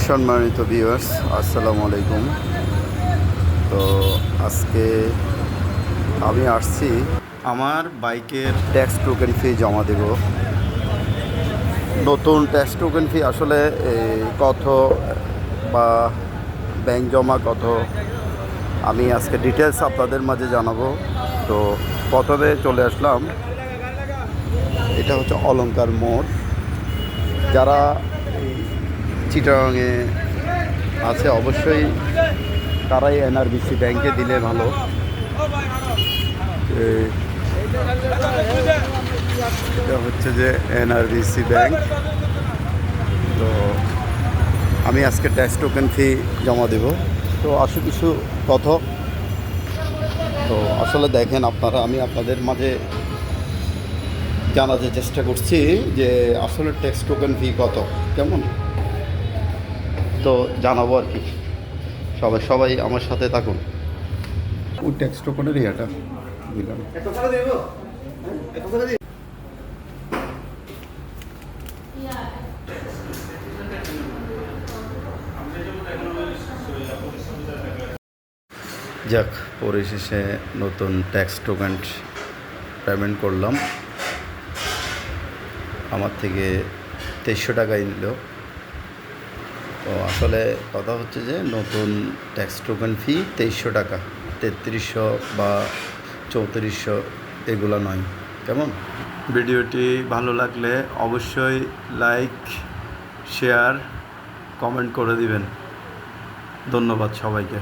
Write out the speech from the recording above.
সম্মানিত ভিউয়ার্স, আসসালামু আলাইকুম। তো আজকে আমি আসছি আমার বাইকের ট্যাক্স টোকেন ফি জমা দেব। নতুন ট্যাক্স টোকেন ফি আসলে কত বা ব্যাংক জমা কত, আমি আজকে ডিটেলস আপনাদের মাঝে জানাবো। তো প্রথমে চলে আসলাম, এটা হচ্ছে অলংকার মোড়। যারা চিটাগাংয়ে আছে অবশ্যই তারাই এনআরবিসি ব্যাংকে দিলে ভালো। এটা হচ্ছে যে এনআরবিসি ব্যাংক। তো আমি আজকে ট্যাক্স টোকেন ফি জমা দেব। তো আসলে কিছু কথা, তো আসলে দেখেন আপনারা, আমি আপনাদের মাঝে জানাতে চেষ্টা করছি যে আসলে ট্যাক্স টোকেন ফি কত, কেমন তো জানাবো আর কি। সবাই আমার সাথে থাকুন। ওই ট্যাক্স টোকেনের ইয়েটা দিলাম। যাক, পরিশেষে নতুন ট্যাক্স টোকেন পেমেন্ট করলাম। আমার থেকে 2300 টাকাই নিল। তো আসলে কথা হচ্ছে যে নতুন ট্যাক্স টোকেন ফি 2300 টাকা, 3300 বা 3400 এগুলো নয়, কেমন। ভিডিওটি ভালো লাগলে অবশ্যই লাইক, শেয়ার, কমেন্ট করে দিবেন। ধন্যবাদ সবাইকে।